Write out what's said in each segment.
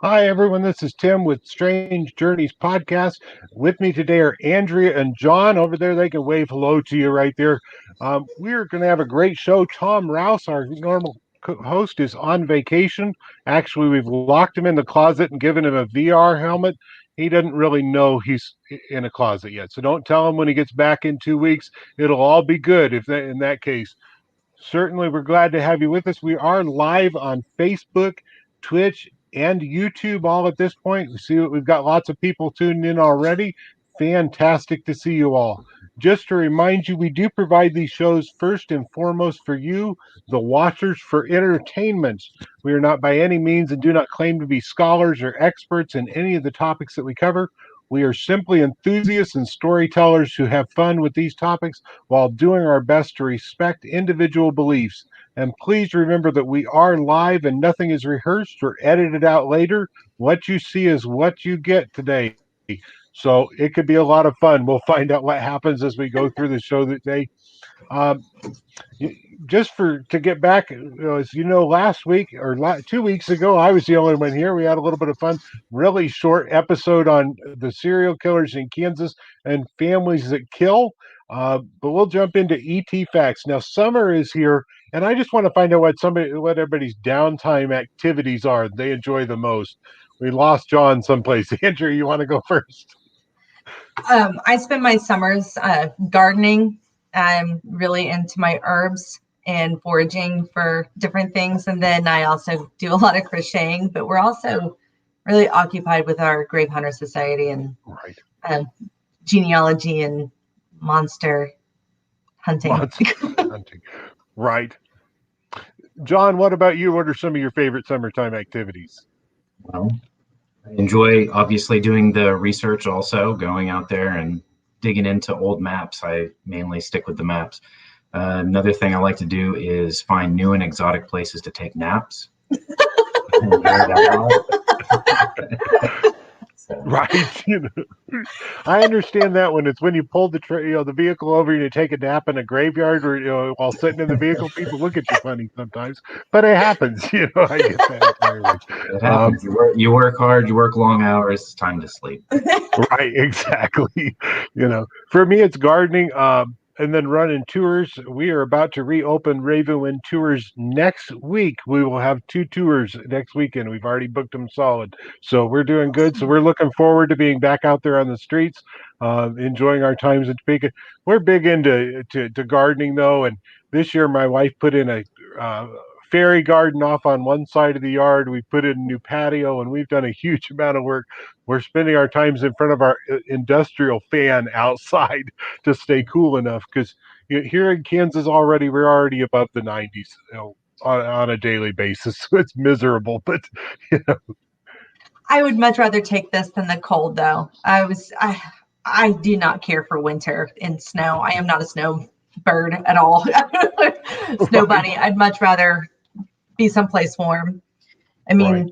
Hi, everyone. This is Tim with Strange Journeys Podcast. With me today are Andrea and John over there. They can wave hello to you right there. We're going to have a great show. Tom Rouse, our normal host, is on vacation. Actually, we've locked him in the closet and given him a VR helmet. He doesn't really know he's in a closet yet. So don't tell him when he gets back in 2 weeks. It'll all be good if that, in that case. Certainly, we're glad to have you with us. We are live on Facebook, Twitch, and YouTube all at this point. We see we've got lots of people tuned in already. Fantastic to see you all. Just to remind you, we do provide these shows first and foremost for you, the watchers, for entertainment. We are not by any means and do not claim to be scholars or experts in any of the topics that we cover. We are simply enthusiasts and storytellers who have fun with these topics while doing our best to respect individual beliefs. And please remember that we are live and nothing is rehearsed or edited out later. What you see is what you get today. So it could be a lot of fun. We'll find out what happens as we go through the show today. Um, just for to get back, as you know, last week or 2 weeks ago, I was the only one here. We had a little bit of fun, really short episode on the serial killers in Kansas and families that kill. But we'll jump into ET facts now. Summer is here, and I just want to find out what everybody's downtime activities are they enjoy the most. We lost John someplace. Andrew, you want to go first? I spend my summers gardening. I'm really into my herbs and foraging for different things. And then I also do a lot of crocheting, but we're also really occupied with our Grave Hunter Society and genealogy and monster hunting. Hunting. Right. John, what about you? What are some of your favorite summertime activities? Well, I enjoy obviously doing the research, also going out there and digging into old maps. I mainly stick with the maps. Another thing I like to do is find new and exotic places to take naps. Right. I understand that when it's when you pull the vehicle over and you take a nap in a graveyard or while sitting in the vehicle, people look at you funny sometimes. But it happens, I get that entirely. It happens. You work hard, you work long hours, it's time to sleep. Right, exactly. For me it's gardening. And then running tours. We are about to reopen Ravenwind Tours next week. We will have 2 tours next weekend. We've already booked them solid. So we're doing good. So we're looking forward to being back out there on the streets, enjoying our times in Topeka. We're big into gardening, though. And this year, my wife put in a fairy garden off on one side of the yard. We put in a new patio, and we've done a huge amount of work. We're spending our times in front of our industrial fan outside to stay cool enough because here in Kansas we're already above the 90s on a daily basis. So it's miserable, but I would much rather take this than the cold, though. I do not care for winter and snow. I am not a snow bird at all. Snow bunny. I'd much rather be someplace warm. I mean,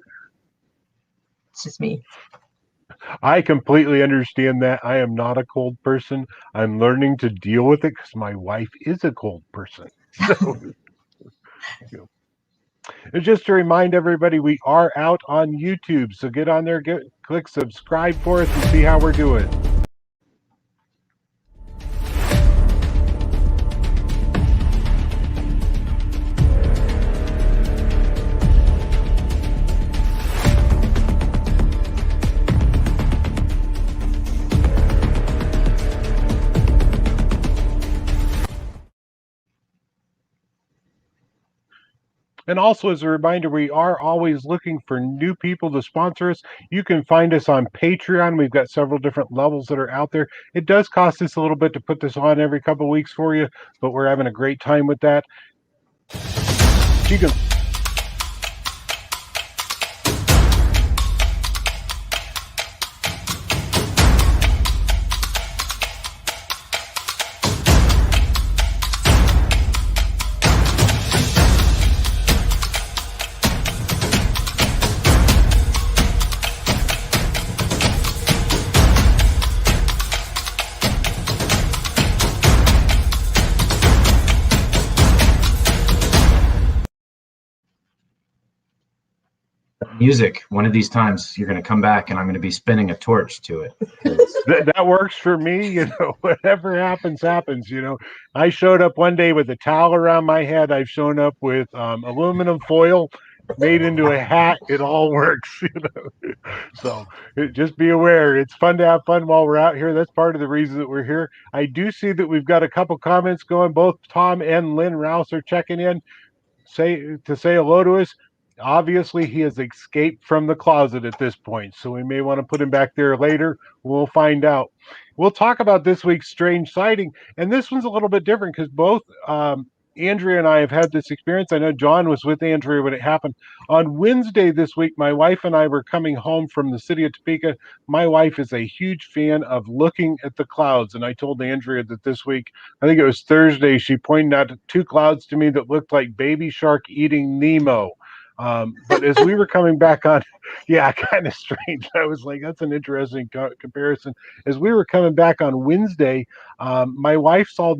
It's just me. I completely understand that. I am not a cold person. I'm learning to deal with it because my wife is a cold person. So, And just to remind everybody, we are out on YouTube. So get on there, click subscribe for us and see how we're doing. And also, as a reminder, we are always looking for new people to sponsor us. You can find us on Patreon. We've got several different levels that are out there. It does cost us a little bit to put this on every couple of weeks for you, but we're having a great time with that. You can music. One of these times you're going to come back and I'm going to be spinning a torch to it. That works for me. Whatever happens, happens. I showed up one day with a towel around my head. I've shown up with aluminum foil made into a hat. It all works. So just be aware. It's fun to have fun while we're out here. That's part of the reason that we're here. I do see that we've got a couple comments going. Both Tom and Lynn Rouse are checking in say hello to us. Obviously, he has escaped from the closet at this point, so we may want to put him back there later. We'll find out. We'll talk about this week's strange sighting, and this one's a little bit different because both Andrea and I have had this experience. I know John was with Andrea when it happened. On Wednesday this week, my wife and I were coming home from the city of Topeka. My wife is a huge fan of looking at the clouds, and I told Andrea that this week, I think it was Thursday, she pointed out two clouds to me that looked like Baby Shark eating Nemo. But as we were coming back on, yeah, kind of strange. I was like, that's an interesting comparison. As we were coming back on Wednesday, my wife saw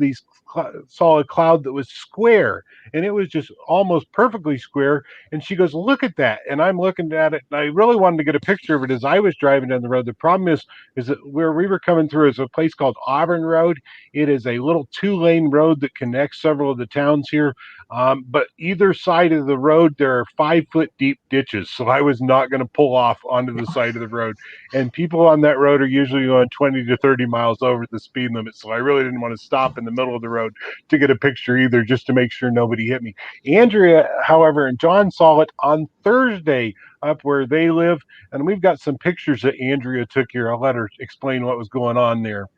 a cloud that was square, and it was just almost perfectly square. And she goes, "Look at that!" And I'm looking at it, and I really wanted to get a picture of it as I was driving down the road. The problem is that where we were coming through is a place called Auburn Road. It is a little 2-lane road that connects several of the towns here. But either side of the road, there are 5-foot deep ditches. So I was not going to pull off onto the side of the road. And people on that road are usually going 20 to 30 miles over the speed limit. So I really didn't want to stop in the middle of the road to get a picture either, just to make sure nobody hit me. Andrea, however, and John saw it on Thursday up where they live. And we've got some pictures that Andrea took here. I'll let her explain what was going on there.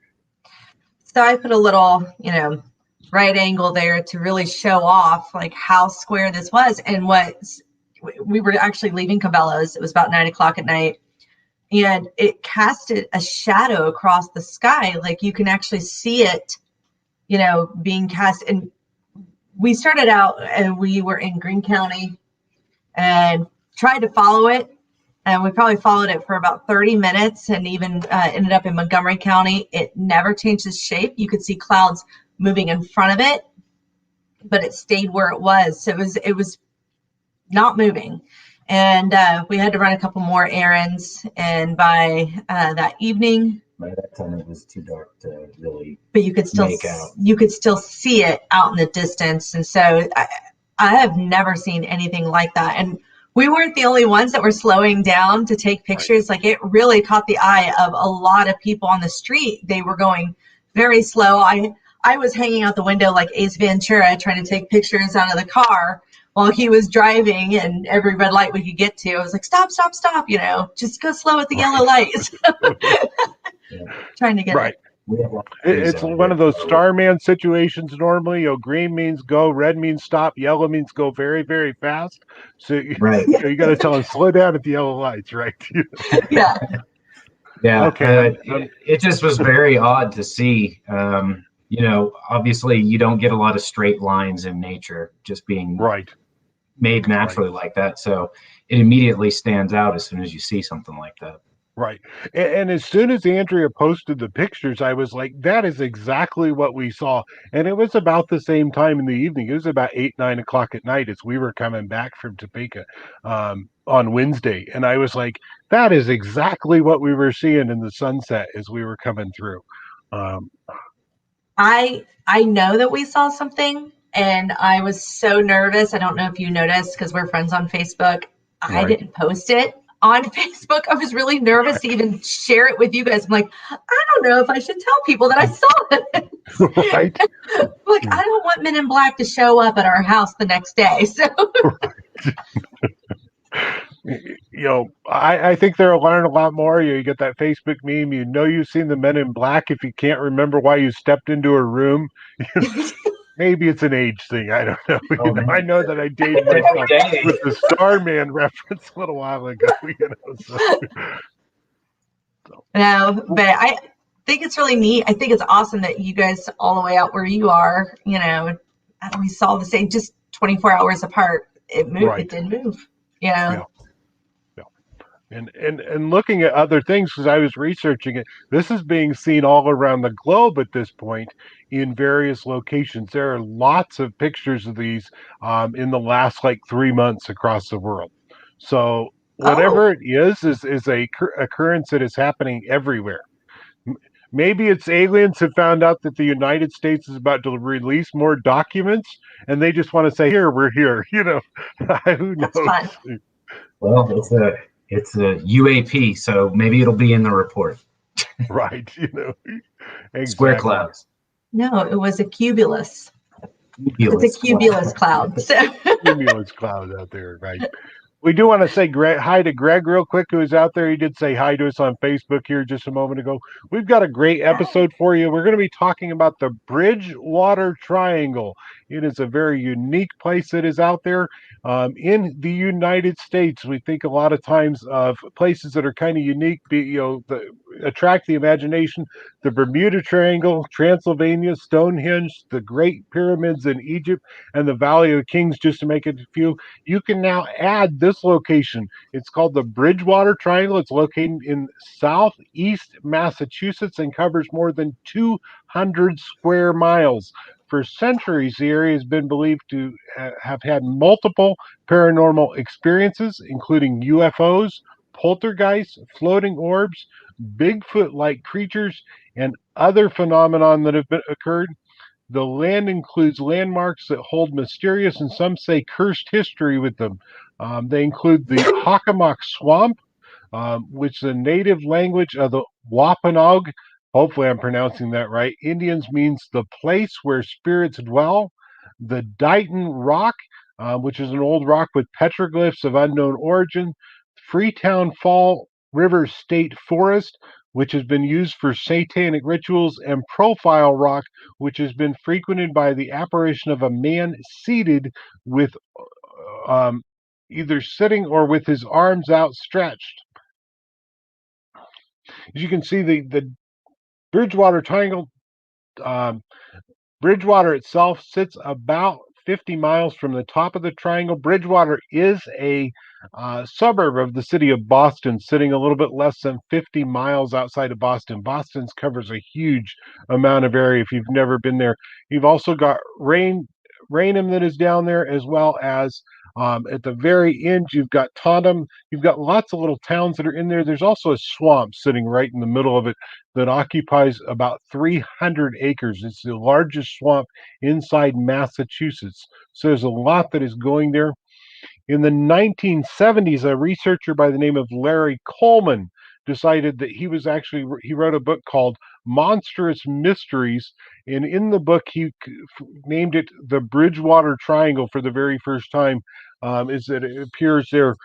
So I put a little, right angle there to really show off like how square this was. And we were actually leaving Cabela's. It was about 9 o'clock at night, and it casted a shadow across the sky. Like you can actually see it, being cast. And we started out and we were in Greene County and tried to follow it. And we probably followed it for about 30 minutes and even ended up in Montgomery County. It never changed its shape. You could see clouds moving in front of it, but it stayed where it was. So it was not moving. And we had to run a couple more errands. And by that evening, by that time it was too dark to really but you could still make out. You could still see it out in the distance. And so I have never seen anything like that. And we weren't the only ones that were slowing down to take pictures. Right. Like it really caught the eye of a lot of people on the street. They were going very slow. I was hanging out the window like Ace Ventura trying to take pictures out of the car while he was driving, and every red light we could get to, I was like, stop, just go slow at the yellow lights. Trying to get it. It's one of those Starman situations normally. Green means go, red means stop, yellow means go very, very fast. So you got to tell them slow down at the yellow lights, right? Yeah. Yeah. Okay. It just was very odd to see. Obviously you don't get a lot of straight lines in nature just being made naturally like that. So it immediately stands out as soon as you see something like that. Right. And as soon as Andrea posted the pictures, I was like, that is exactly what we saw. And it was about the same time in the evening. It was about 8-9 o'clock at night as we were coming back from Topeka on Wednesday. And I was like, that is exactly what we were seeing in the sunset as we were coming through. I know that we saw something, and I was so nervous. I don't know if you noticed because we're friends on Facebook. I didn't post it on Facebook. I was really nervous to even share it with you guys. I'm like, I don't know if I should tell people that I saw it. Right. Like, I don't want Men in Black to show up at our house the next day. So, I think they'll learn a lot more. You get that Facebook meme. You've seen the Men in Black if you can't remember why you stepped into a room. Maybe it's an age thing. I don't know. I know that I dated myself with the Starman reference a little while ago. No, but I think it's really neat. I think it's awesome that you guys all the way out where you are, we saw the same, just 24 hours apart. It moved. Right. It did move. Yeah. And looking at other things, because I was researching it, this is being seen all around the globe at this point in various locations. There are lots of pictures of these in the last 3 months across the world. So Oh, whatever it is a occurrence that is happening everywhere. Maybe it's aliens have found out that the United States is about to release more documents, and they just want to say, "Here, we're here." Who that's fun. knows? Well, it's a UAP, so maybe it'll be in the report. Right? Square Exactly. clouds. No, it was a cubulus. It's a Cumulus cumulus cloud. So Cumulus cloud out there, right? We do want to say hi to Greg real quick, who is out there. He did say hi to us on Facebook here just a moment ago. We've got a great episode for you. We're going to be talking about the Bridgewater Triangle. It is a very unique place that is out there in the United States. We think a lot of times of places that are kind of unique, attract the imagination. The Bermuda Triangle, Transylvania, Stonehenge, the Great Pyramids in Egypt, and the Valley of Kings, just to make it a few. You can now add this location. It's called the Bridgewater Triangle. It's located in southeast Massachusetts and covers more than 200 square miles. For centuries, the area has been believed to have had multiple paranormal experiences, including UFOs, poltergeists, floating orbs, Bigfoot like creatures, and other phenomenon that have occurred. The land includes landmarks that hold mysterious and some say cursed history with them. They include the Hockomock Swamp, which is a native language of the Wampanoag. Hopefully, I'm pronouncing that right. Indians means the place where spirits dwell. The Dighton Rock, which is an old rock with petroglyphs of unknown origin. Freetown Fall River State Forest, which has been used for satanic rituals, and Profile Rock, which has been frequented by the apparition of a man seated with um, either sitting or with his arms outstretched. As you can see, the Bridgewater Triangle, um, Bridgewater itself sits about 50 miles from the top of the triangle. Bridgewater is a suburb of the city of Boston, sitting a little bit less than 50 miles outside of Boston. Boston covers a huge amount of area if you've never been there. You've also got Raynham that is down there, as well as at the very end, you've got Taunton. You've got lots of little towns that are in there. There's also a swamp sitting right in the middle of it that occupies about 300 acres. It's the largest swamp inside Massachusetts. So there's a lot that is going there. In the 1970s, a researcher by the name of Larry Coleman decided that he wrote a book called Monstrous Mysteries, and in the book he named it the Bridgewater Triangle for the very first time. Is that it appears there.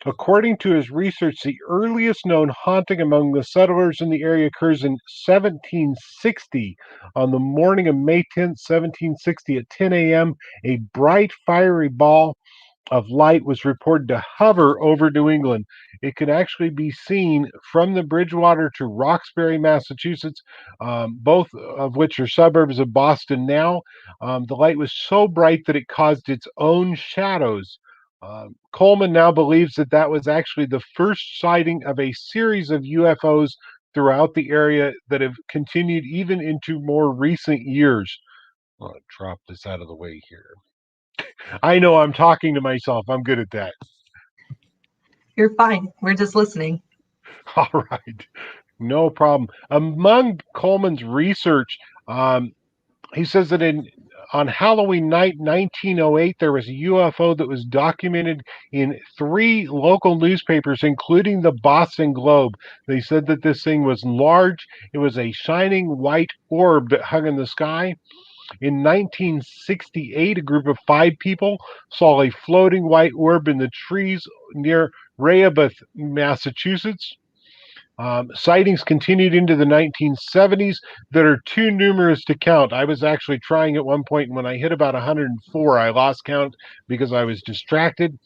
According to his research, the earliest known haunting among the settlers in the area occurs in 1760. On the morning of May 10th, 1760, at 10 a.m., a bright, fiery ball of light was reported to hover over New England. It could actually be seen from the Bridgewater to Roxbury, Massachusetts, both of which are suburbs of Boston now. The light was so bright that it caused its own shadows. Coleman now believes that that was actually the first sighting of a series of UFOs throughout the area that have continued even into more recent years. I'll drop this out of the way here. I know I'm talking to myself. I'm good at that. you're fine. We're just listening. All right. No problem. Among Coleman's research, he says that on Halloween night 1908, there was a UFO that was documented in 3 local newspapers, including the Boston Globe. They said that this thing was large. It was a shining white orb that hung in the sky. In 1968, a group of 5 people saw a floating white orb in the trees near Rehoboth, Massachusetts. Sightings continued into the 1970s that are too numerous to count. I was actually trying at one point, and when I hit about 104, I lost count because I was distracted.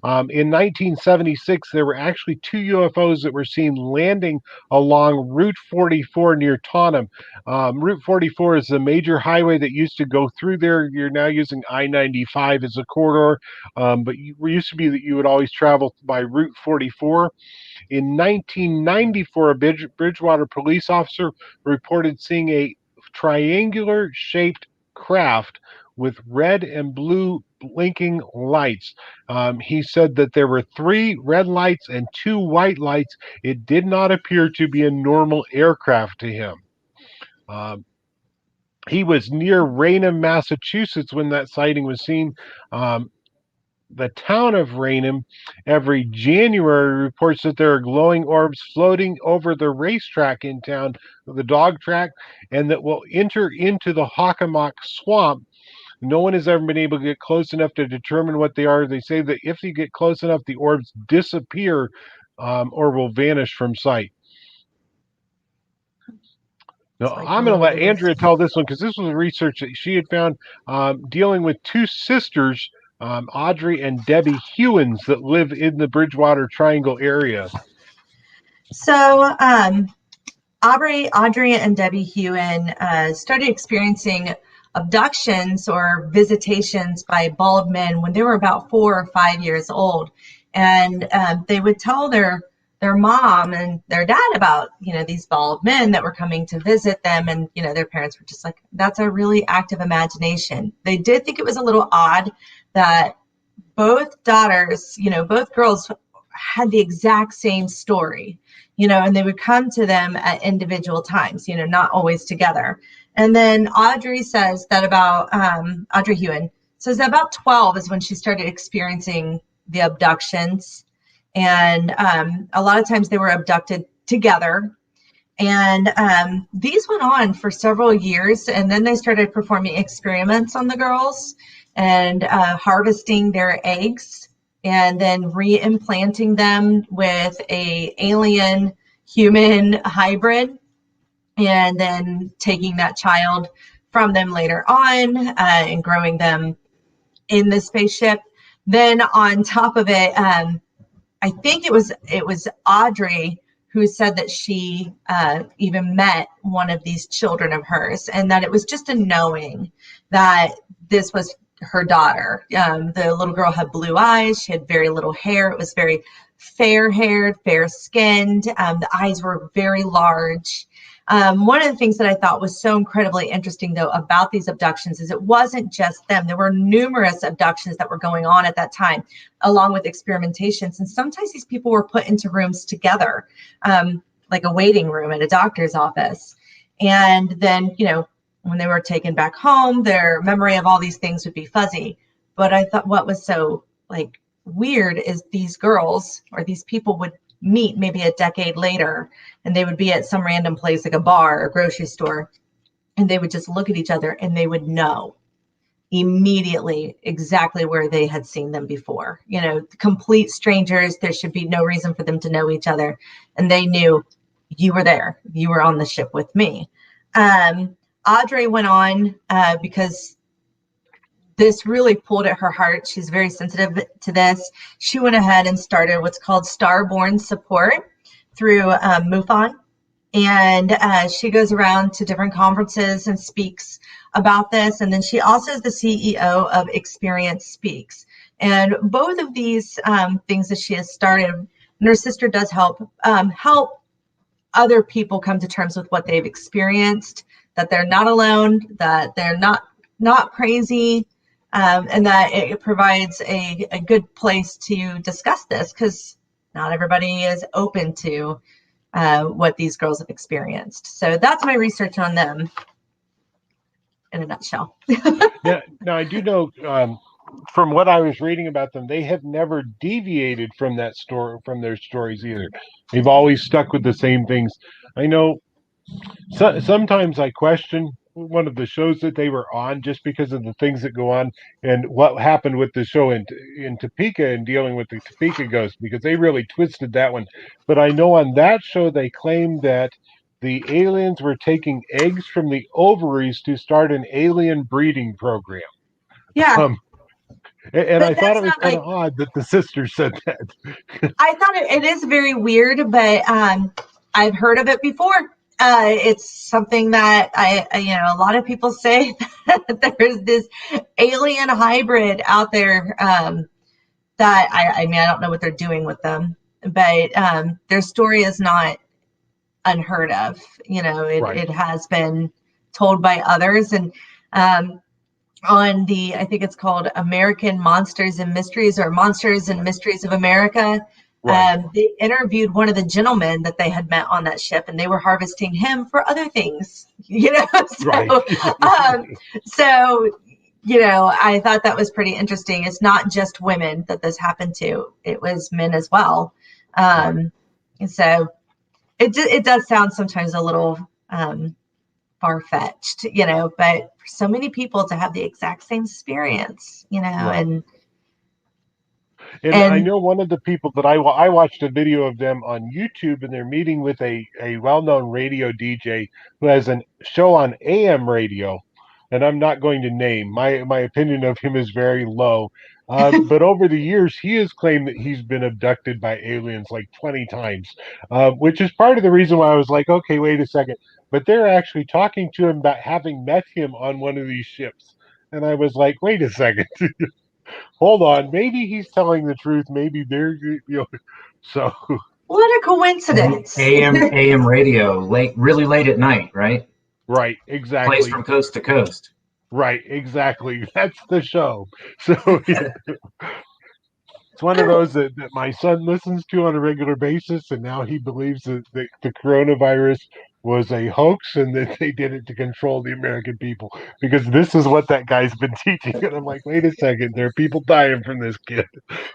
In 1976, there were actually 2 UFOs that were seen landing along Route 44 near Taunton. Route 44 is the major highway that used to go through there. You're now using I-95 as a corridor, but it used to be that you would always travel by Route 44. In 1994, a Bridgewater police officer reported seeing a triangular shaped craft with red and blue blinking lights. He said that there were 3 red lights and 2 white lights. It did not appear to be a normal aircraft to him. Um, he was near Raynham, Massachusetts when that sighting was seen. Um, the town of Raynham every January reports that there are glowing orbs floating over the racetrack in town, the dog track, and that will enter into the Hockomock Swamp. No one has ever been able to get close enough to determine what they are. They say that if you get close enough, the orbs disappear or will vanish from sight. Now, It's like I'm going to let movies. Andrea tell this one because this was research that she had found dealing with 2 sisters, Audrey and Debbie Hewins, that live in the Bridgewater Triangle area. So, Audrey and Debbie Hewen started experiencing abductions or visitations by bald men when they were about 4 or 5 years old, and they would tell their mom and their dad about these bald men that were coming to visit them, and their parents were just like, "That's a really active imagination." They did think it was a little odd that both daughters, both girls had the exact same story, and they would come to them at individual times, not always together. And then Audrey says that about, Audrey Hewen says that about 12 is when she started experiencing the abductions. And a lot of times they were abducted together. And these went on for several years. And then they started performing experiments on the girls and harvesting their eggs and then re-implanting them with a alien human hybrid, and then taking that child from them later on and growing them in the spaceship. Then on top of it, I think it was Audrey who said that she even met one of these children of hers, and that it was just a knowing that this was her daughter. The little girl had blue eyes. She had very little hair. It was very fair-haired, fair-skinned. The eyes were very large. One of the things that I thought was so incredibly interesting, though, about these abductions is it wasn't just them. There were numerous abductions that were going on at that time, along with experimentations. And sometimes these people were put into rooms together, like a waiting room at a doctor's office. And then, when they were taken back home, their memory of all these things would be fuzzy. But I thought what was so weird is these girls or these people would meet maybe a decade later, and they would be at some random place like a bar or grocery store, and they would just look at each other and they would know immediately exactly where they had seen them before. Complete strangers. There should be no reason for them to know each other. And they knew you were there. You were on the ship with me. Audrey went on because this really pulled at her heart. She's very sensitive to this. She went ahead and started what's called Starborn Support through MUFON. And she goes around to different conferences and speaks about this. And then she also is the CEO of Experience Speaks. And both of these things that she has started, and her sister does help other people come to terms with what they've experienced, that they're not alone, that they're not crazy, and that it provides a good place to discuss this, because not everybody is open to what these girls have experienced. So that's my research on them in a nutshell. Yeah. Now, I do know from what I was reading about them, they have never deviated from that story, from their stories either. They've always stuck with the same things. I know sometimes I question one of the shows that they were on just because of the things that go on and what happened with the show in Topeka and dealing with the Topeka ghost, because they really twisted that one. But I know on that show they claimed that the aliens were taking eggs from the ovaries to start an alien breeding program. Yeah. And I But thought that's it was not kind of odd that the sister said that. I thought it is very weird, but I've heard of it before. It's something that a lot of people say that there's this alien hybrid out there that I mean, I don't know what they're doing with them, but their story is not unheard of. Right. It has been told by others. And on the, I think it's called American Monsters and Mysteries, or Monsters and Mysteries of America. Right. They interviewed one of the gentlemen that they had met on that ship, and they were harvesting him for other things, So, Right. so, I thought that was pretty interesting. It's not just women that this happened to; it was men as well. And so, it does sound sometimes a little far-fetched, but for so many people to have the exact same experience, Right. And I and know one of the people that I watched a video of them on YouTube, and they're meeting with a well-known radio DJ who has a show on AM radio, and I'm not going to name. My opinion of him is very low. But over the years, he has claimed that he's been abducted by aliens like 20 times, which is part of the reason why I was like, okay, wait a second. But they're actually talking to him about having met him on one of these ships. And I was like, wait a second. Hold on, maybe he's telling the truth. Maybe so what a coincidence. AM radio, really late at night, right? right, Plays exactly, from coast to coast. right, exactly. That's the show. So it's one of those that my son listens to on a regular basis, and now he believes that the coronavirus was a hoax and that they did it to control the American people, because this is what that guy's been teaching. And I'm like, wait a second, there are people dying from this kid.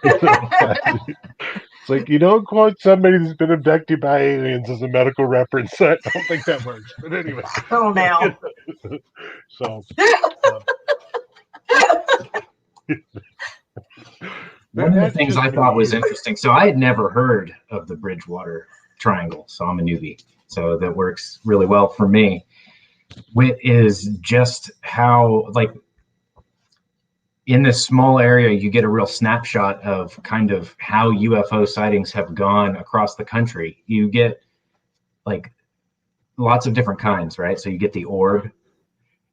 It's like, you don't quote somebody that's been abducted by aliens as a medical reference. I don't think that works. But anyway, Oh, now. so One of the that's things just I been thought was weird. interesting, so I had never heard of the Bridgewater Triangle, so I'm a newbie. So that works really well for me. Is just how, like, in this small area, you get a real snapshot of kind of how UFO sightings have gone across the country. You get like lots of different kinds, right? So you get the orb,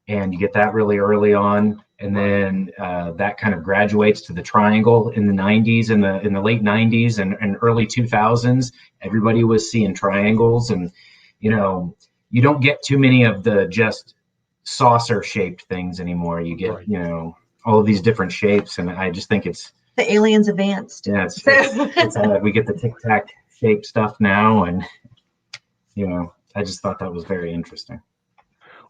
and you get that really early on, and then that kind of graduates to the triangle in the 90s, in the late 90s and early 2000s. Everybody was seeing triangles, and you don't get too many of the just saucer shaped things anymore. You get all of these different shapes, and I just think it's the aliens advanced. Yeah, we get the tic tac shaped stuff now, and I just thought that was very interesting.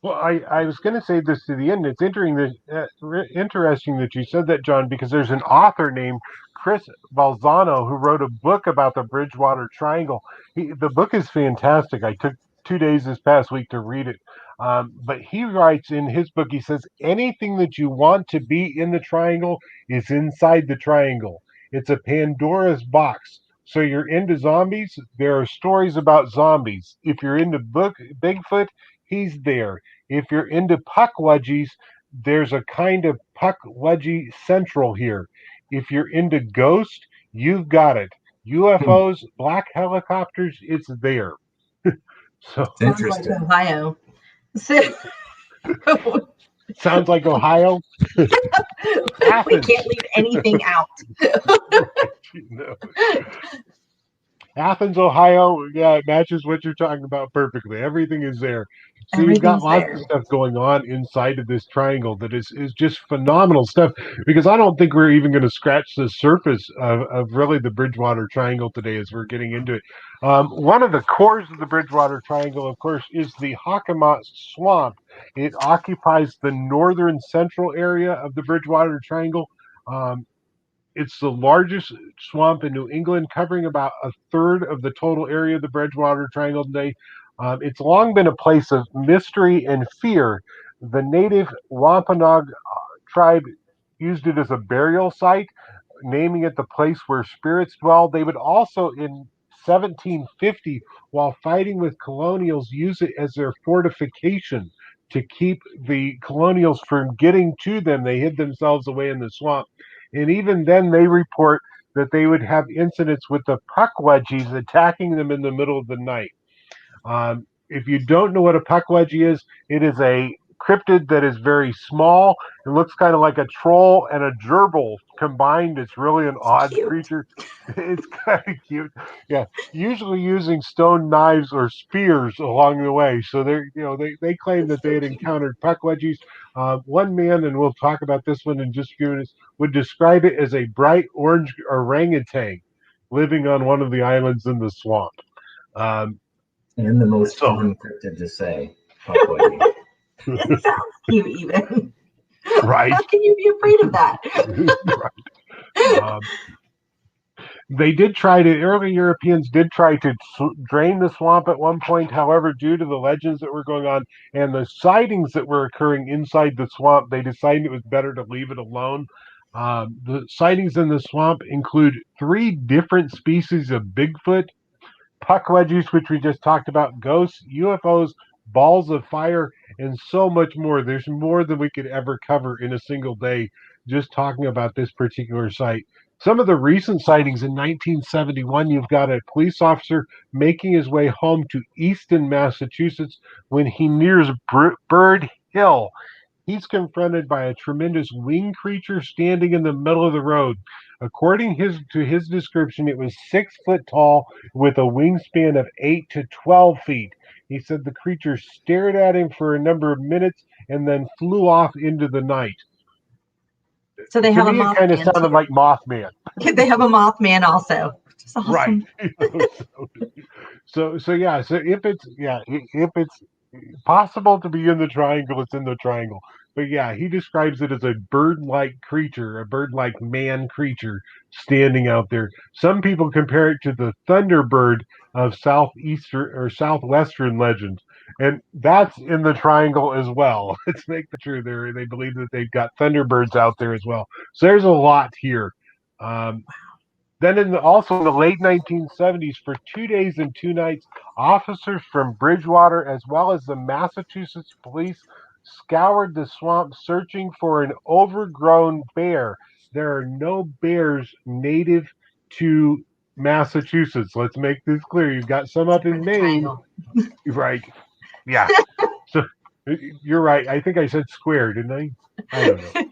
Well, I was going to say this to the end. It's interesting that you said that, John, because there's an author named Chris Balzano who wrote a book about the Bridgewater Triangle. The book is fantastic. I took 2 days this past week to read it. But he writes in his book, he says, anything that you want to be in the triangle is inside the triangle. It's a Pandora's box. So you're into zombies, there are stories about zombies. If you're into Bigfoot, he's there. If you're into puckwudgies, there's a kind of puckwudgie central here. If you're into ghost, you've got it. UFOs, black helicopters, it's there. So It's interesting. Like Ohio. sounds like Ohio. We Athens. can't leave anything out. Athens, Ohio, yeah, it matches what you're talking about perfectly. Everything is there. So you've got lots of stuff going on inside of this triangle that is just phenomenal stuff, because I don't think we're even going to scratch the surface of really the Bridgewater Triangle today as we're getting into it. One of the cores of the Bridgewater Triangle, of course, is the Hockomock Swamp. It occupies the northern central area of the Bridgewater Triangle. It's the largest swamp in New England, covering about a third of the total area of the Bridgewater Triangle today. It's long been a place of mystery and fear. The native Wampanoag tribe used it as a burial site, naming it the place where spirits dwell. They would also, in 1750, while fighting with colonials, use it as their fortification to keep the colonials from getting to them. They hid themselves away in the swamp. And even then, they report that they would have incidents with the puckwudgies attacking them in the middle of the night. If you don't know what a puckwudgie is, it is a cryptid that is very small. It looks kind of like a troll and a gerbil combined. It's really an odd Cute. creature. It's kind of cute. Yeah, usually using stone knives or spears along the way. So they claim that That's they so had cute. encountered puckwudgies. One man, and we'll talk about this one in just a few minutes, would describe it as a bright orange orangutan living on one of the islands in the swamp. Um, And the most so fun cryptid to say, Puckwudgie. It sounds cute, even. right. How can you be afraid of that? Right. They did try to, early Europeans did try to drain the swamp at one point. However, due to the legends that were going on and the sightings that were occurring inside the swamp, they decided it was better to leave it alone. The sightings in the swamp include 3 different species of Bigfoot, puckwudgies, which we just talked about, ghosts, UFOs, balls of fire, and so much more. There's more than we could ever cover in a single day just talking about this particular site. Some of the recent sightings in 1971, you've got a police officer making his way home to Easton, Massachusetts, when he nears Bird Hill. He's confronted by a tremendous winged creature standing in the middle of the road. According to his description, it was 6 foot tall with a wingspan of 8 to 12 feet. He said the creature stared at him for a number of minutes and then flew off into the night. So they To have a me, it kind of Mothman sounded too. like Mothman. They have a Mothman also, which is Right. awesome. So yeah. So if it's possible to be in the triangle, it's in the triangle. But yeah, he describes it as a bird-like creature, a bird-like man creature standing out there. Some people compare it to the Thunderbird of southeastern or southwestern legends, and that's in the triangle as well. Let's make that true. They believe that they've got Thunderbirds out there as well. So there's a lot here. Um, then also in the late 1970s, for 2 days and 2 nights, officers from Bridgewater as well as the Massachusetts police scoured the swamp searching for an overgrown bear. There are no bears native to Massachusetts. Let's make this clear. You've got some up Except for in the Maine, triangle. right? Yeah. So you're right. I think I said square, didn't I? I don't know.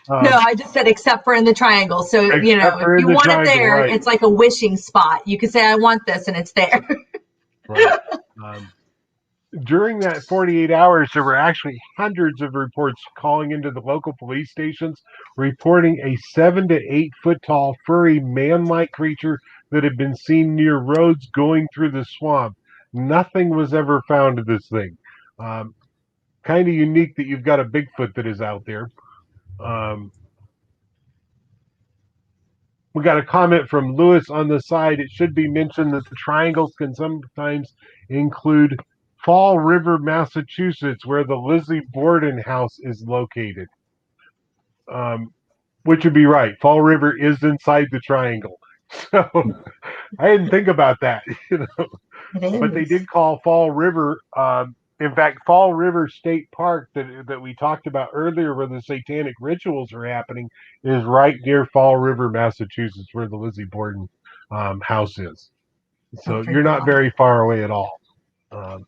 No, Um, I just said except for in the triangle. So, except if for in you the want it triangle, there, right? it's like a wishing spot. You could say, I want this, and it's there. Right. Um, During that 48 hours, there were actually hundreds of reports calling into the local police stations, reporting a 7 to 8 foot tall, furry, man like creature that had been seen near roads going through the swamp. Nothing was ever found of this thing. Um, kind of unique that you've got a Bigfoot that is out there. Um, we got a comment from Lewis on the side. It should be mentioned that the triangles can sometimes include Fall River, Massachusetts, where the Lizzie Borden house is located. Which would be right. Fall River is inside the triangle. So I didn't think about that, but they It is. did call Fall River. In fact, Fall River State Park that we talked about earlier, where the satanic rituals are happening, is right near Fall River, Massachusetts, where the Lizzie Borden house is. Don't So you're freak not out. very far away at all. Um,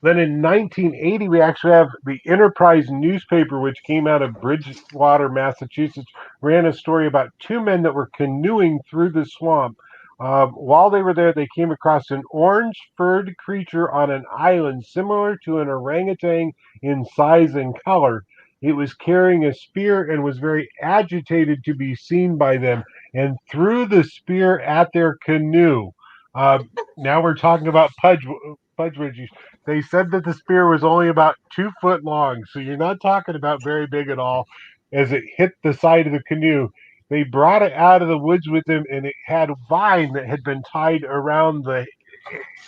Then in 1980, we actually have the Enterprise newspaper, which came out of Bridgewater, Massachusetts, ran a story about 2 men that were canoeing through the swamp. While they were there, they came across an orange furred creature on an island similar to an orangutan in size and color. It was carrying a spear and was very agitated to be seen by them and threw the spear at their canoe. Now we're talking about pudge wedgies. They said that the spear was only about 2 foot long, so you're not talking about very big at all. As it hit the side of the canoe, they brought it out of the woods with them, and it had vine that had been tied around the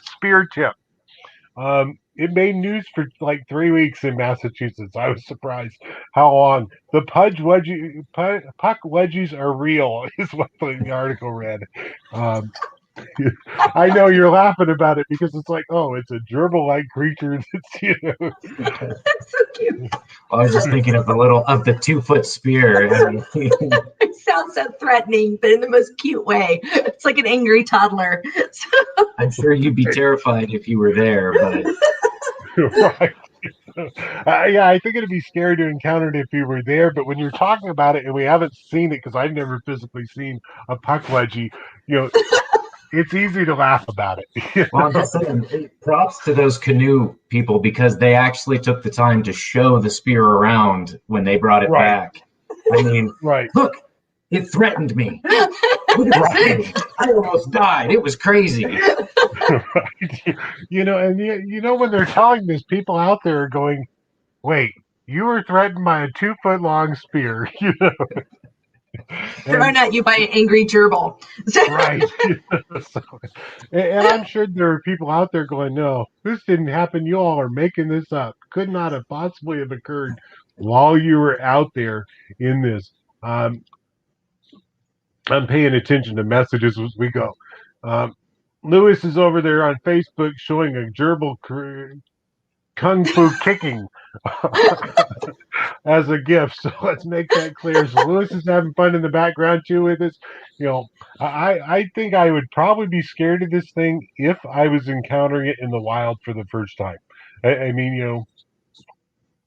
spear tip. It made news for like 3 weeks in Massachusetts. I was surprised how long. The puck wedgies are real, is what the article read. I know you're laughing about it because it's like, oh, it's a gerbil-like creature that's, That's so cute. I was just thinking of the 2-foot spear. I mean, It sounds so threatening, but in the most cute way. It's like an angry toddler. I'm sure you'd be terrified if you were there, but right. Yeah, I think it'd be scary to encounter it if you were there. But when you're talking about it and we haven't seen it, because I've never physically seen a puckwudgie, you know, it's easy to laugh about it. well, I'm just saying, props to those canoe people because they actually took the time to show the spear around when they brought it Right. back. I mean, Right. look, it threatened me. Right. I almost died. It was crazy. Right. And when they're telling this, people out there are going, "Wait, you were threatened by a 2-foot long spear," Thrown at you by an angry gerbil. Right. So, and I'm sure there are people out there going, "No, this didn't happen. You all are making this up. Could not have possibly have occurred while you were out there in this." I'm paying attention to messages as we go. Um, Lewis is over there on Facebook showing a gerbil kung fu kicking as a gift. So let's make that clear. So Lewis is having fun in the background too with us. I think I would probably be scared of this thing if I was encountering it in the wild for the first time. I mean,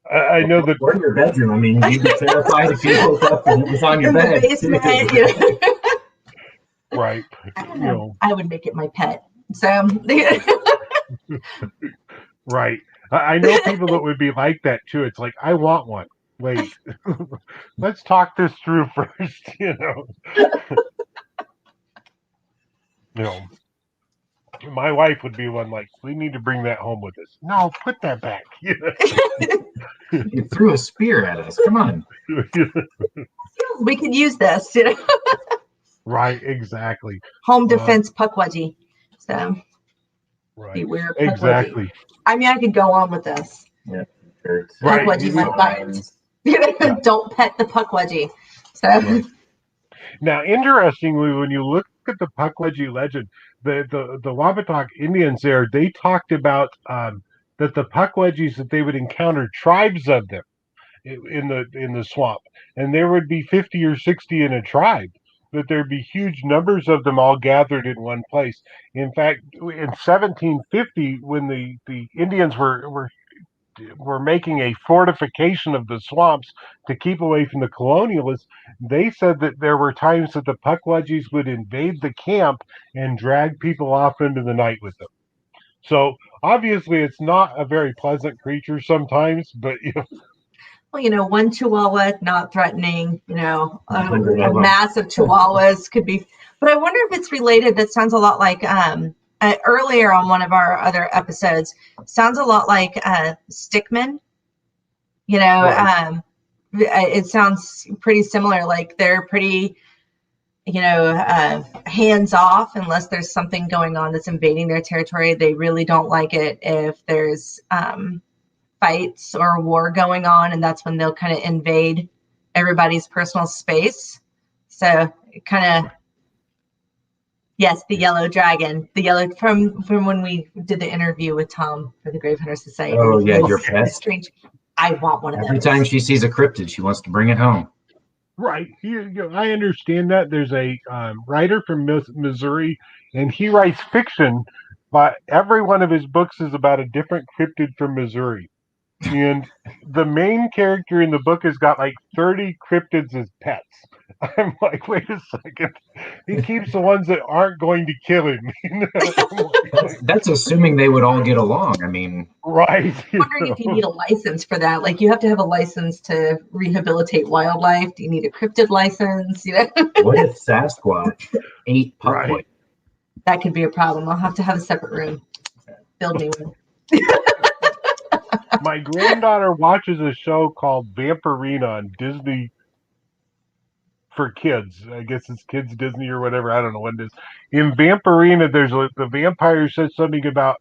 I know that Or in your bedroom. I mean, you'd be terrified if you woke up and it was on your In bed. the basement, right. I would make it my pet. So Right. I know people that would be like that too. It's like, I want one. Wait, let's talk this through first. My wife would be one like, we need to bring that home with us. No, put that back. You threw a spear at us. Come on. we could use this. Right. Exactly. Home defense puckwudgie. So Right. beware puckwudgie. Exactly. I mean, I could go on with this. Yeah. Right. Puckwudgie might bite. Don't pet the puckwudgie. So. Right. Now, interestingly, when you look at the puckwudgie legend, the Wampanoag Indians there, they talked about that the puckwudgies that they would encounter tribes of them in the swamp, and there would be 50 or 60 in a tribe. That there'd be huge numbers of them all gathered in one place. In fact, in 1750, when the Indians were making a fortification of the swamps to keep away from the colonialists, they said that there were times that the puckwudgies would invade the camp and drag people off into the night with them. So obviously it's not a very pleasant creature sometimes, but Well, one chihuahua, not threatening, a them. mass of chihuahuas could be, but I wonder if it's related. That sounds a lot like, earlier on one of our other episodes, sounds a lot like stickmen. Right. It sounds pretty similar. Like they're pretty, hands off unless there's something going on that's invading their territory. They really don't like it if there's fights or war going on, and that's when they'll kind of invade everybody's personal space. So kind of. Yes, the yellow dragon, from when we did the interview with Tom for the Grave Hunter Society. Oh yeah, your pet. Strange. I want one of those. Every time she sees a cryptid, she wants to bring it home. Right. I understand that. There's a writer from Missouri, and he writes fiction, but every one of his books is about a different cryptid from Missouri. And the main character in the book has got like 30 cryptids as pets. I'm like, wait a second. He keeps the ones that aren't going to kill him. That's assuming they would all get along. I mean, right. I'm wondering if you need a license for that. Like, you have to have a license to rehabilitate wildlife. Do you need a cryptid license? What if Sasquatch ate puckwudgie? Right. That could be a problem. I'll have to have a separate room. Build me one. My granddaughter watches a show called Vampirina on Disney for kids. I guess it's Kids Disney or whatever. I don't know what it is. In Vampirina, the vampire says something about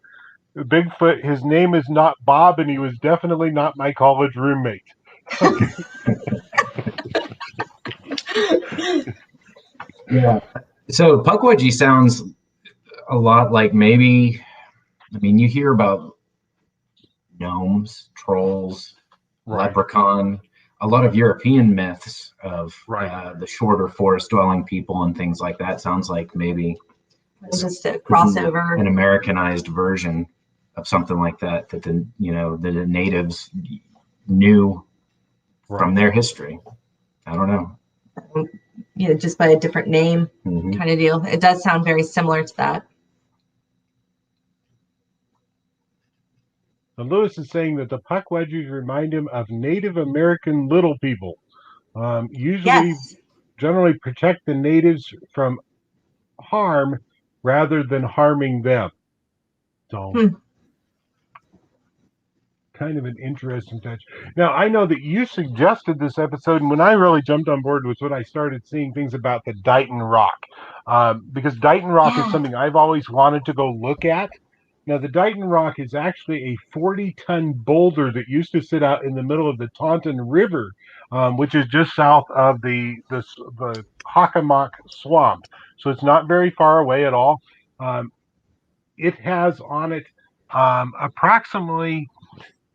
Bigfoot. His name is not Bob, and he was definitely not my college roommate. Okay. Yeah. So puckwudgie sounds a lot like maybe, I mean, you hear about gnomes, trolls, Right. leprechaun, a lot of European myths of Right. the shorter forest dwelling people and things like that. Sounds like maybe Just a an crossover. Americanized version of something like that that the natives knew from Right. their history. I don't know. Just by a different name Mhm. kind of deal. It does sound very similar to that. And Lewis is saying that the Pukwudgies remind him of Native American little people. Usually, Yes. generally protect the natives from harm rather than harming them. So, kind of an interesting touch. Now, I know that you suggested this episode, and when I really jumped on board was when I started seeing things about the Dighton Rock, because Dighton Rock is Yeah. something I've always wanted to go look at. Now, the Dighton Rock is actually a 40-ton boulder that used to sit out in the middle of the Taunton River, which is just south of the Hockomock Swamp. So it's not very far away at all. Um, it has on it approximately,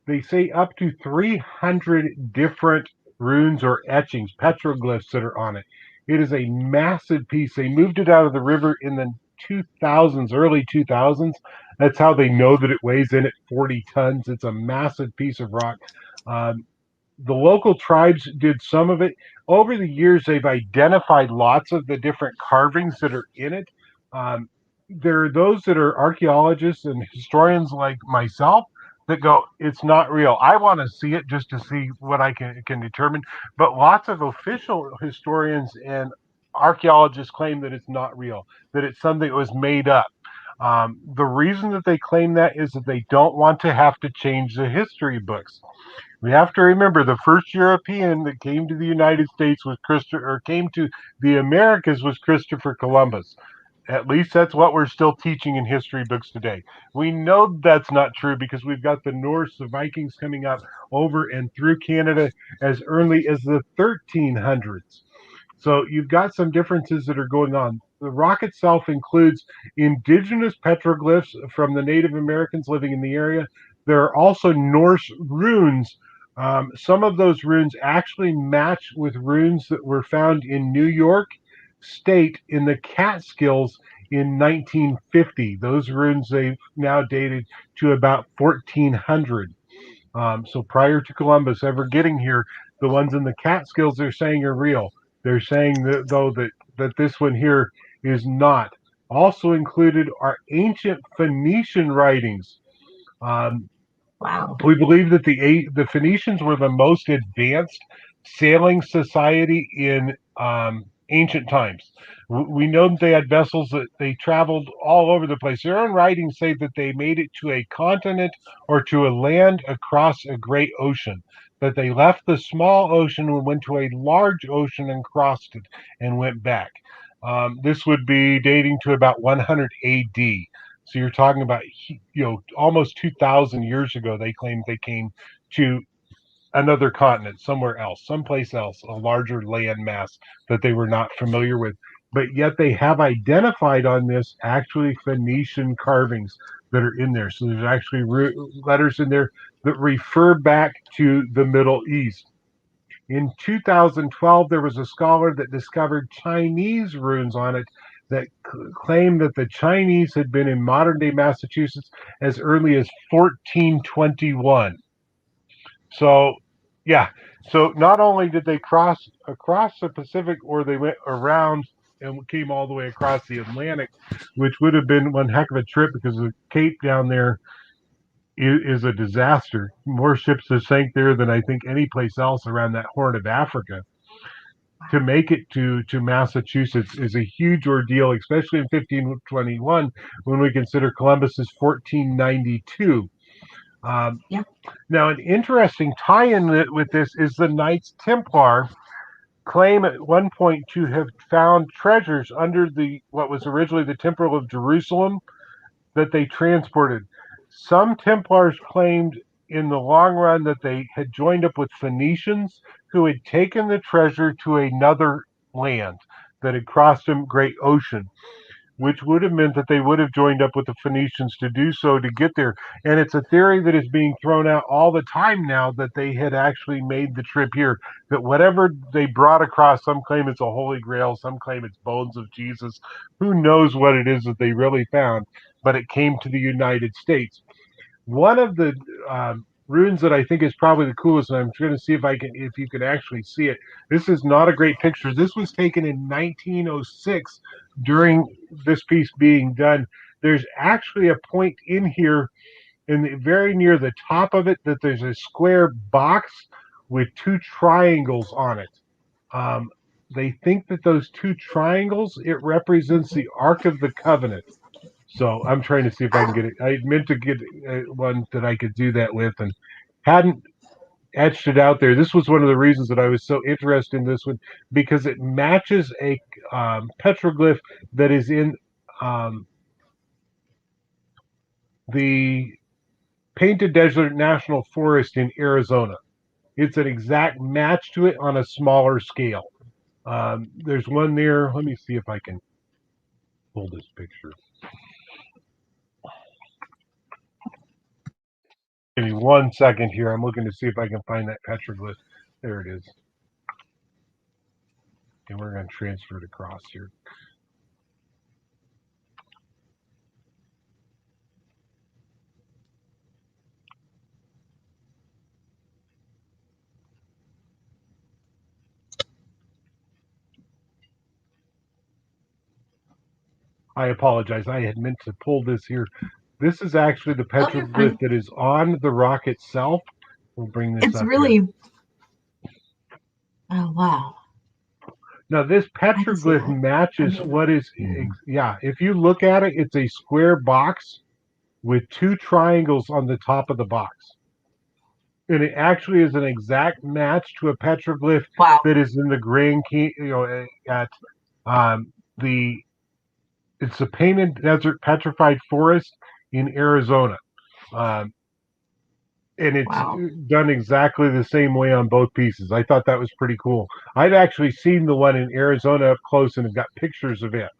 they say, up to 300 different runes or etchings, petroglyphs that are on it. It is a massive piece. They moved it out of the river in the 2000s, early 2000s. That's how they know that it weighs in at 40 tons. It's a massive piece of rock. Um, the local tribes did some of it. Over the years, they've identified lots of the different carvings that are in it. Um, there are those that are archaeologists and historians like myself that go, it's not real. I want to see it just to see what I can determine. But lots of official historians and archaeologists claim that it's not real, that it's something that was made up. The reason that they claim that is that they don't want to have to change the history books. We have to remember the first European that came to the United States was came to the Americas was Christopher Columbus. At least that's what we're still teaching in history books today. We know that's not true because we've got the Norse, the Vikings coming up over and through Canada as early as the 1300s. So you've got some differences that are going on. The rock itself includes indigenous petroglyphs from the Native Americans living in the area. There are also Norse runes. Some of those runes actually match with runes that were found in New York State in the Catskills in 1950. Those runes they've now dated to about 1400. So prior to Columbus ever getting here, the ones in the Catskills they're saying are real. They're saying that though that this one here is not. Also included are ancient Phoenician writings. Um, Wow. we believe that the Phoenicians were the most advanced sailing society in ancient times. We know that they had vessels that they traveled all over the place. Their own writings say that they made it to a continent or to a land across a great ocean. That they left the small ocean and went to a large ocean and crossed it and went back. This would be dating to about 100 AD. So you're talking about, almost 2,000 years ago, they claimed they came to another continent, somewhere else, someplace else, a larger land mass that they were not familiar with. But yet they have identified on this actually Phoenician carvings that are in there. So there's actually letters in there that refer back to the Middle East. In 2012, there was a scholar that discovered Chinese runes on it that claimed that the Chinese had been in modern day Massachusetts as early as 1421. So, yeah. So not only did they cross across the Pacific, or they went around and came all the way across the Atlantic, which would have been one heck of a trip because the Cape down there is a disaster. More ships have sank there than I think any place else around that Horn of Africa. To make it to Massachusetts is a huge ordeal, especially in 1521 when we consider Columbus's 1492. Um, Yeah. Now, an interesting tie-in with this is the Knights Templar claim at one point to have found treasures under the what was originally the Temple of Jerusalem that they transported. Some Templars claimed in the long run that they had joined up with Phoenicians who had taken the treasure to another land that had crossed a great ocean. which would have meant that they would have joined up with the Phoenicians to do so to get there. And it's a theory that is being thrown out all the time now that they had actually made the trip here, that whatever they brought across, some claim it's a holy grail, some claim it's bones of Jesus. Who knows what it is that they really found, but it came to the United States. One of the ruins that I think is probably the coolest, and I'm going to see if you can actually see it. This is not a great picture. This was taken in 1906 during this piece being done. There's actually a point in here, very near the top of it, that there's a square box with two triangles on it. They think that those two triangles, it represents the Ark of the Covenant. So I'm trying to see if I can get it. I meant to get one that I could do that with and hadn't etched it out there. This was one of the reasons that I was so interested in this one, because it matches a petroglyph that is in the Painted Desert National Forest in Arizona. It's an exact match to it on a smaller scale. There's one there. Let me see if I can pull this picture. Give me 1 second here. I'm looking to see if I can find that petroglyph. There it is. And we're going to transfer it across here. I apologize. I had meant to pull this here. This is actually the petroglyph that is on the rock itself. We'll bring this up. It's really here. Oh, wow. Now, this petroglyph matches what is, if you look at it, it's a square box with two triangles on the top of the box. And it actually is an exact match to a petroglyph that is in the Grand Canyon, it's the Painted Desert Petrified Forest in Arizona. And it's done exactly the same way on both pieces. I thought that was pretty cool. I've actually seen the one in Arizona up close and have got pictures of it.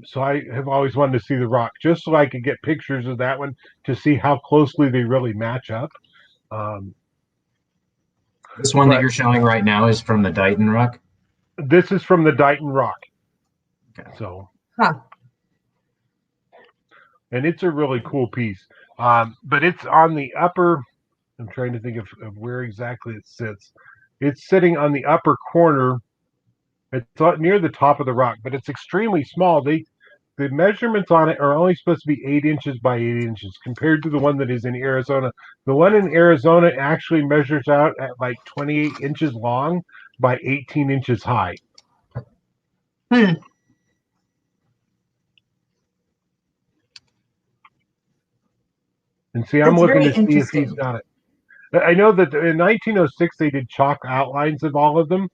So I have always wanted to see the rock, just so I could get pictures of that one to see how closely they really match up. This one that you're showing right now is from the Dighton Rock? This is from the Dighton Rock. Okay. So, and it's a really cool piece. But it's on the upper, I'm trying to think of where exactly it sits. It's sitting on the upper corner. It's near the top of the rock, but it's extremely small. The measurements on it are only supposed to be 8 inches by 8 inches compared to the one that is in Arizona. The one in Arizona actually measures out at like 28 inches long by 18 inches high. And see, I'm looking to see if he's got it. I know that in 1906 they did chalk outlines of all of them.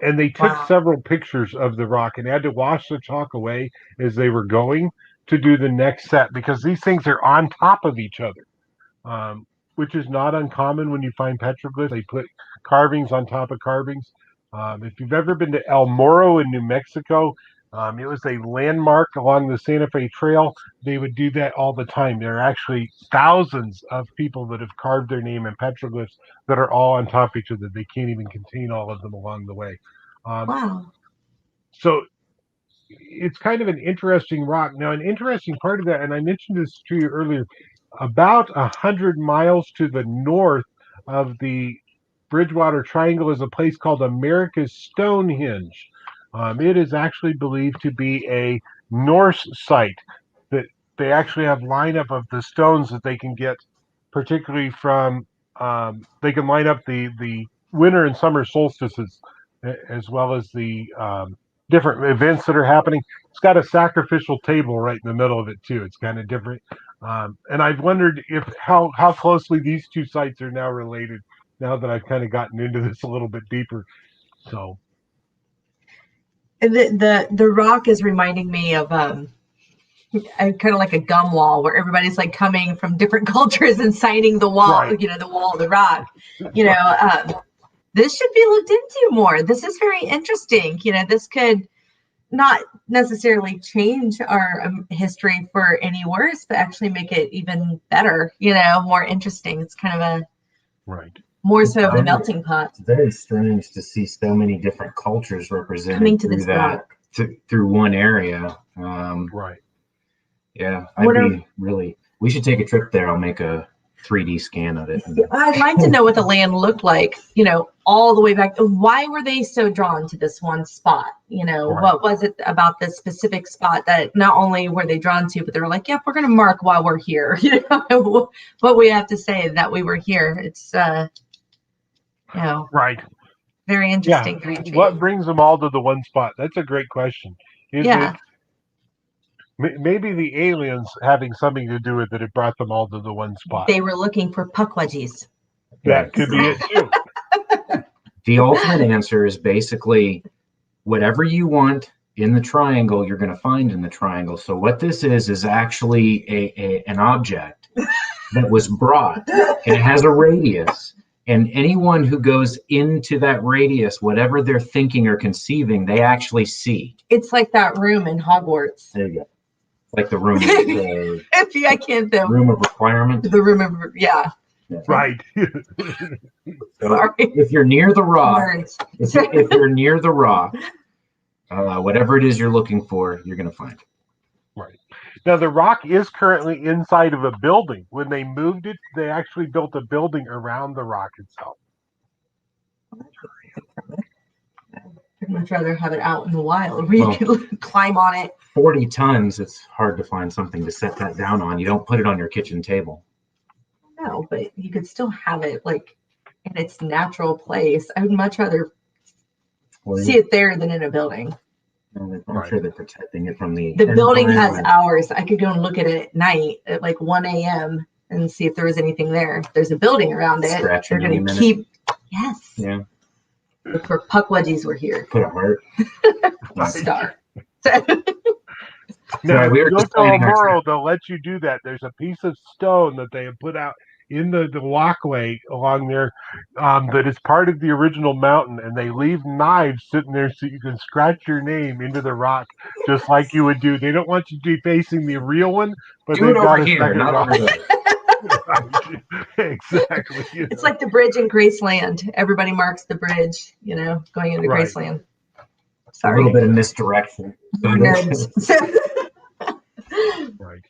And they took several pictures of the rock and had to wash the chalk away as they were going to do the next set, because these things are on top of each other, which is not uncommon when you find petroglyphs. They put carvings on top of carvings. If you've ever been to El Morro in New Mexico, it was a landmark along the Santa Fe Trail. They would do that all the time. There are actually thousands of people that have carved their name in petroglyphs that are all on top of each other. They can't even contain all of them along the way. So it's kind of an interesting rock. Now, an interesting part of that, and I mentioned this to you earlier, about 100 miles to the north of the Bridgewater Triangle is a place called America's Stonehenge. It is actually believed to be a Norse site, that they actually have lineup of the stones that they can get, particularly from, they can line up the winter and summer solstices, as well as the different events that are happening. It's got a sacrificial table right in the middle of it too. It's kind of different. And I've wondered how closely these two sites are now related, now that I've kind of gotten into this a little bit deeper. So the rock is reminding me of kind of like a gum wall, where everybody's like coming from different cultures and signing the wall, the wall of the rock. This should be looked into more. This is very interesting. This could not necessarily change our history for any worse, but actually make it even better, more interesting. It's kind of a more so of the melting pot. It's very strange to see so many different cultures represented coming to this rock through one area. Yeah, we should take a trip there. I'll make a 3D scan of it. I'd like to know what the land looked like, all the way back. Why were they so drawn to this one spot? What was it about this specific spot that not only were they drawn to, but they were like, yep, we're going to mark while we're here. What we have to say that we were here. It's, very interesting. Yeah. What brings them all to the one spot? That's a great question. Is it maybe the aliens having something to do with it? It brought them all to the one spot. They were looking for puckwudgies. That could be it too. The ultimate answer is basically whatever you want in the triangle, you're going to find in the triangle. So what this is actually an object that was brought, and it has a radius. And anyone who goes into that radius, whatever they're thinking or conceiving, they actually see. It's like that room in Hogwarts. There you go. Like the room. I can't think. Room of requirement. The room of Right. So if you're near the rock, if you're near the rock, whatever it is you're looking for, you're going to find. Right. Now, the rock is currently inside of a building. When they moved it, they actually built a building around the rock itself. I'd much rather have it out in the wild where you can climb on it. 40 tons, it's hard to find something to set that down on. You don't put it on your kitchen table. No, but you could still have it like in its natural place. I would much rather see it there than in a building. I'm sure they're protecting it from the building has hours. I could go and look at it at night at like 1 a.m. and see if there was anything there. If there's a building around it, they're going to keep. Yes. Yeah. Look for puckwudgies were here. Put a heart. Star. No, we were just tomorrow. They'll let you do that. There's a piece of stone that they have put out in the walkway along there that is part of the original mountain, and they leave knives sitting there so you can scratch your name into the rock just like you would do. They don't want you to be facing the real one, but they've got a second rock. Exactly. It's like the bridge in Graceland. Everybody marks the bridge, going into Graceland. Sorry. A little bit of misdirection. Right.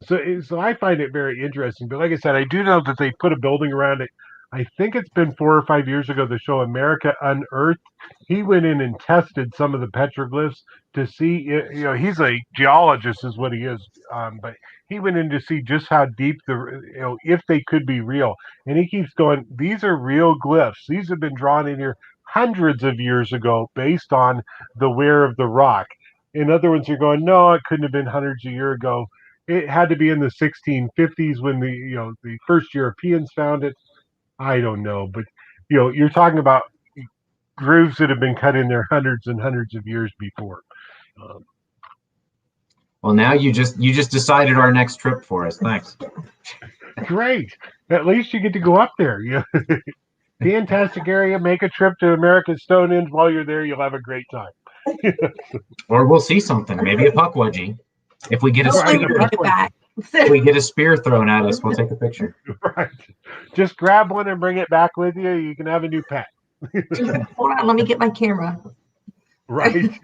So I find it very interesting. But like I said, I do know that they put a building around it. I think it's been 4 or 5 years ago, the show America Unearthed. He went in and tested some of the petroglyphs to see, he's a geologist is what he is. But he went in to see just how deep if they could be real. And he keeps going, these are real glyphs. These have been drawn in here hundreds of years ago based on the wear of the rock. In other words, you're going, no, it couldn't have been hundreds of years ago. It had to be in the 1650s when the first Europeans found it. I don't know, but you're talking about grooves that have been cut in there hundreds and hundreds of years before. Well, now you just decided our next trip for us. Thanks. Great. At least you get to go up there. Fantastic area. Make a trip to America's Stonehenge. While you're there, you'll have a great time. Or we'll see something. Maybe a puckwudgie. If we get a spear thrown at us, we'll take a picture. Right. Just grab one and bring it back with you. You can have a new pet. Hold on, let me get my camera. Right.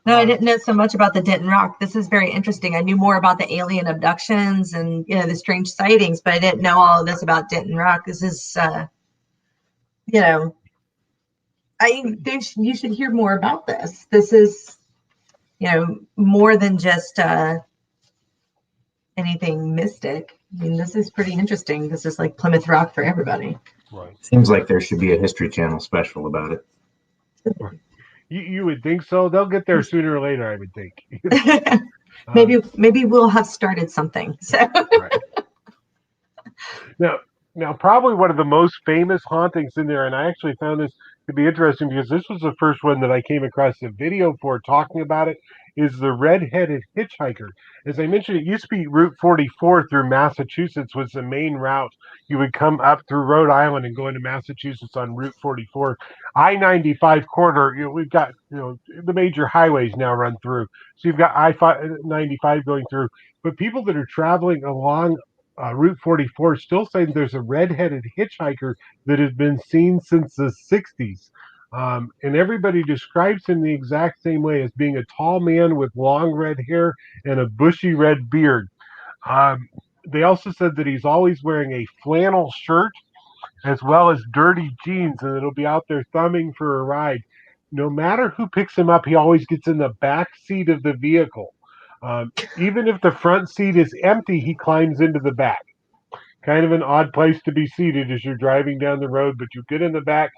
No, I didn't know so much about the Denton Rock. This is very interesting. I knew more about the alien abductions and the strange sightings, but I didn't know all of this about Denton Rock. This is, you should hear more about this. This is, more than just anything mystic. I mean, this is pretty interesting. This is like Plymouth Rock for everybody. Right. Seems like there should be a History Channel special about it. You would think so. They'll get there sooner or later, I would think. Maybe we'll have started something. So. Right. Now, probably one of the most famous hauntings in there, and I actually found this to be interesting because this was the first one that I came across a video for talking about it, is the red-headed hitchhiker. As I mentioned, it used to be Route 44 through Massachusetts was the main route. You would come up through Rhode Island and go into Massachusetts on Route 44. I-95 corridor, we've got, the major highways now run through. So you've got I-95 going through. But people that are traveling along Route 44 still saying there's a red-headed hitchhiker that has been seen since the 60s. And everybody describes him the exact same way as being a tall man with long red hair and a bushy red beard. They also said that he's always wearing a flannel shirt as well as dirty jeans, and it'll be out there thumbing for a ride. No matter who picks him up, he always gets in the back seat of the vehicle. Even if the front seat is empty, he climbs into the back. Kind of an odd place to be seated as you're driving down the road, but you get in the back.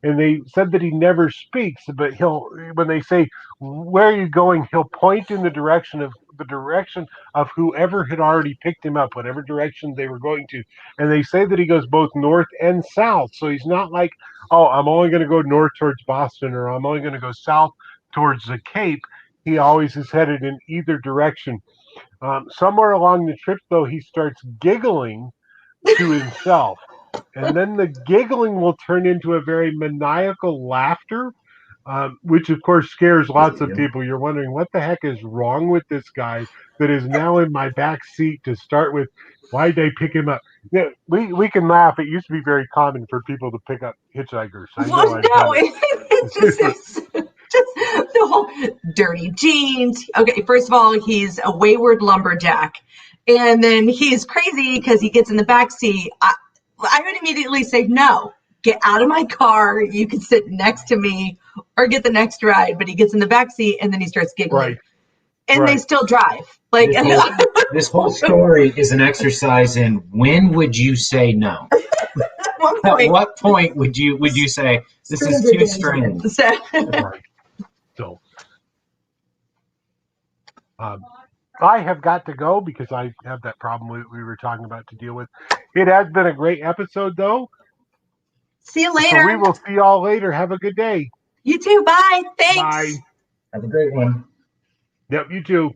And they said that he never speaks, but when they say, "Where are you going?" he'll point in the direction of whoever had already picked him up, whatever direction they were going to. And they say that he goes both north and south. So he's not like, "Oh, I'm only going to go north towards Boston," or "I'm only going to go south towards the Cape." He always is headed in either direction. Somewhere along the trip, though, he starts giggling to himself. And then the giggling will turn into a very maniacal laughter, which of course scares lots of people. You're wondering what the heck is wrong with this guy that is now in my back seat to start with. Why'd they pick him up? Yeah, we can laugh. It used to be very common for people to pick up hitchhikers. I know Well, I've no, done it. it's just the whole dirty jeans. Okay, first of all, he's a wayward lumberjack, and then he's crazy because he gets in the back seat. I would immediately say, no, get out of my car. You can sit next to me or get the next ride. But he gets in the back seat and then he starts giggling. Right. And they still drive. Like this whole story is an exercise in when would you say no? At what point would you say this is too strange? Right. So I have got to go because I have that problem we were talking about to deal with. It has been a great episode, though. See you later. So we will see y'all later. Have a good day. You too. Bye. Thanks. Bye. Have a great one. Yep, you too.